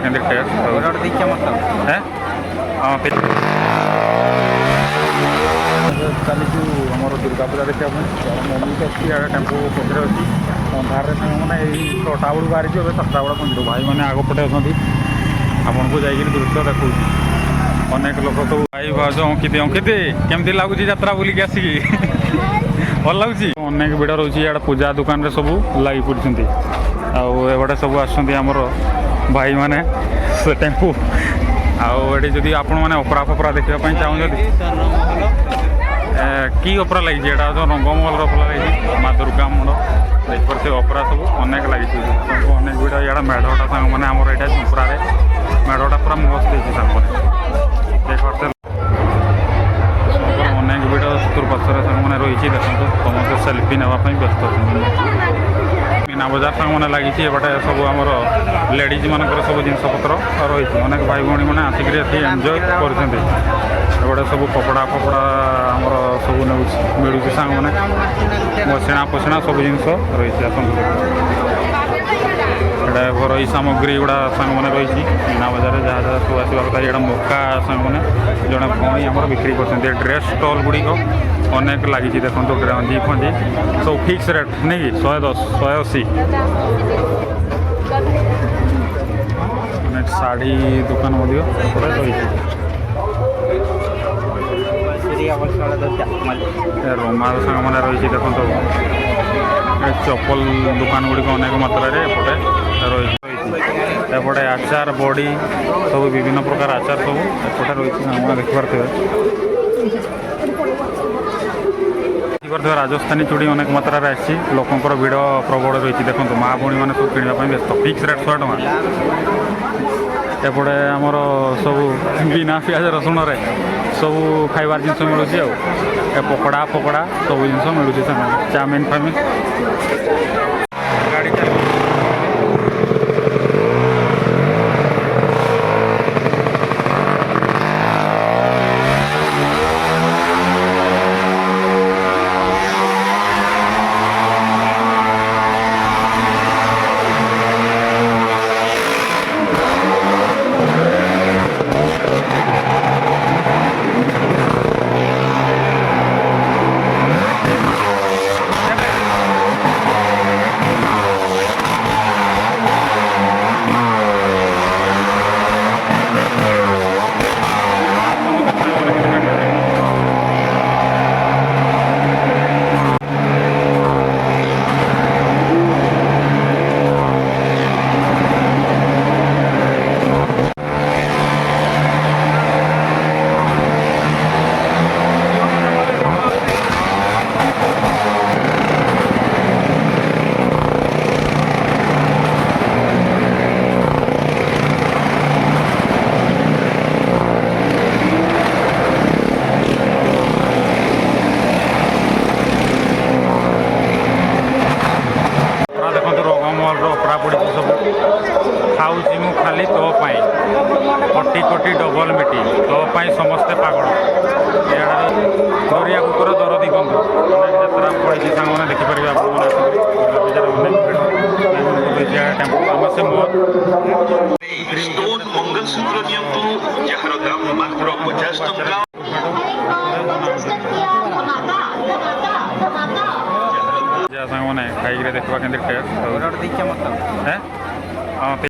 କେମିତି ଟେଷ୍ଟ ଦେଖିବା ମତ ହଁ ଚାଲିଛୁ ଆମର ଦୁର୍ଗା ପୂଜା ଦେଖିବା ପାଇଁ ମମି ତ ଅଛି ଇଆଡ଼େ ଟେମ୍ପୁ ପଛରେ ଅଛି ଅନ୍ଧାରରେ ସାଙ୍ଗମାନେ ଏଇ 6ଟା ବେଳୁ ବାହାରିଛୁ ଏବେ 7ଟା ବେଳେ ପହଞ୍ଚିବୁ ଭାଇମାନେ ଆଗପଟେ ଅଛନ୍ତି ଆପଣଙ୍କୁ ଯାଇକିରି ଦୃଶ୍ୟ ଦେଖାଉଛି ଅନେକ ଲୋକ ସବୁ ଭାଇ ଭାଉଜ ଅଙ୍କିତି କେମିତି ଲାଗୁଛି ଯାତ୍ରା ବୁଲିକି ଆସିକି ଭଲ ଲାଗୁଛି ଅନେକ ଭିଡ଼ ରହୁଛି ଇଆଡ଼େ ପୂଜା ଦୋକାନରେ ସବୁ ଲାଗି ପଡ଼ିଛନ୍ତି ଆଉ ଏପଟେ ସବୁ ଆସୁଛନ୍ତି ଆମର ଭାଇମାନେ ସେ ଟେମ୍ପୁ ଆଉ ଏଠି ଯଦି ଆପଣମାନେ ଅପରା ଫପରା ଦେଖିବା ପାଇଁ ଚାହୁଁଛନ୍ତି କି ଅପରା ଲାଗିଛି ଏଇଟା ଯେଉଁ ରଙ୍ଗମହଲର ଅପରା ଲାଗିଛି ମା ଦୁର୍ଗା ମଣ୍ଡ ଦେଖିପାରୁଥିବେ ଅପରା ସବୁ ଅନେକ ଲାଗିଛି ସବୁ ଅନେକ ଭିଡ଼ ଇଆଡ଼େ ମେଢ଼ଟା ସାଙ୍ଗମାନେ ଆମର ଏଇଟା ଝୁମ୍ପରାରେ ମେଢ଼ଟା ପୁରା ମସ୍ତ ହେଇଛି ସାଙ୍ଗମାନେ ଦେଖିପାରୁଥିବେ ଅନେକ ଭିଡ଼ ଚତୁର୍ପାର୍ଶ୍ୱରେ ସାଙ୍ଗମାନେ ରହିଛି ଦେଖନ୍ତୁ ସମସ୍ତେ ସେଲ୍ଫି ନେବା ପାଇଁ ବ୍ୟସ୍ତ ଅଛନ୍ତି ମୀନା ବଜାର ସାଙ୍ଗମାନେ ଲାଗିଛି ଏପଟେ ସବୁ ଆମର ଲେଡ଼ିଜ୍ ମାନଙ୍କର ସବୁ ଜିନିଷପତ୍ର ରହିଛି ଅନେକ ଭାଇ ଭଉଣୀମାନେ ଆସିକିରି ଏଠି ଏନ୍ଜୟ କରୁଛନ୍ତି ଏପଟେ ସବୁ କପଡ଼ା ଫପଡ଼ା ଆମର ସବୁ ମିଳୁଛି ସାଙ୍ଗମାନେ ମସିଣା ପସିଣା ସବୁ ଜିନିଷ ରହିଛି ଆସନ୍ତୁ ଏଇଟା ଘରୋଇ ସାମଗ୍ରୀ ଗୁଡ଼ା ସାଙ୍ଗମାନେ ରହିଛି ମୀନା ବଜାରରେ ଯାହା ଯାହା ସବୁ ଆସିବା କଥା ଏଇଟା ମକା ସାଙ୍ଗମାନେ ଜଣେ ଭଉଣୀ ଆମର ବିକ୍ରି କରୁଛନ୍ତି ଡ୍ରେସ୍ ଷ୍ଟଲ୍ ଗୁଡ଼ିକ ଅନେକ ଲାଗିଛି ଦେଖନ୍ତୁ ଗଞ୍ଜି ଫଞ୍ଜି ସବୁ ଫିକ୍ସ ରେଟ୍ ନାଇଁ କି 110 180 ଅନେକ ଶାଢ଼ୀ ଦୋକାନ ମଧ୍ୟ ଏପଟେ ରହିଛି ରୁମାଲ ସାଙ୍ଗମାନେ ରହିଛି ଦେଖନ୍ତୁ ଚପଲ ଦୋକାନ ଗୁଡ଼ିକ ଅନେକ ମାତ୍ରାରେ ଏପଟେ ରହିଛି ଏପଟେ ଆଚାର ବଡ଼ି ସବୁ ବିଭିନ୍ନ ପ୍ରକାର ଆଚାର ସବୁ ଏପଟେ ରହିଛି ସାଙ୍ଗମାନେ ଦେଖିପାରୁଥିବେ ରାଜସ୍ଥାନୀ ଚୁଡ଼ି ଅନେକ ମାତ୍ରାରେ ଆସିଛି ଲୋକଙ୍କର ଭିଡ଼ ପ୍ରବଳ ରହିଛି ଦେଖନ୍ତୁ ମା ଭଉଣୀମାନେ ସବୁ କିଣିବା ପାଇଁ ବ୍ୟସ୍ତ ଫିକ୍ସ ରେଟ୍ 100 ଟଙ୍କା ଏପଟେ ଆମର ସବୁ ବିନା ପିଆଜ ରସୁଣରେ ସବୁ ଖାଇବାର ଜିନିଷ ମିଳୁଛି ଆଉ ଏ ପକୋଡ଼ା ଫକୋଡ଼ା ସବୁ ଜିନିଷ ମିଳୁଛି ସେମାନେ ଚାଉମିନ ଫାଉମିନ ଗାଡ଼ି ଚାଲିଛି ଖାଉଛି ମୁଁ ଖାଲି ତୋ ପାଇଁ କୋଟି କୋଟି ଡବଲ ମିଟି ତୋ ପାଇଁ ସମସ୍ତେ ପାଗଳ ଇଆଡ଼େ ଦରିଆ କୁକୁର ଦରଦି ଗନ୍ଧ ଅନେକ ଯାତ୍ରା ପଡ଼ିଛି ସାଙ୍ଗମାନେ ଦେଖିପାରିବେ ଆପଣମାନେ ସାଙ୍ଗମାନେ ଖାଇକିରି ଦେଖିବା କେମିତି ଟେଷ୍ଟ ଦେଖିବା ମତ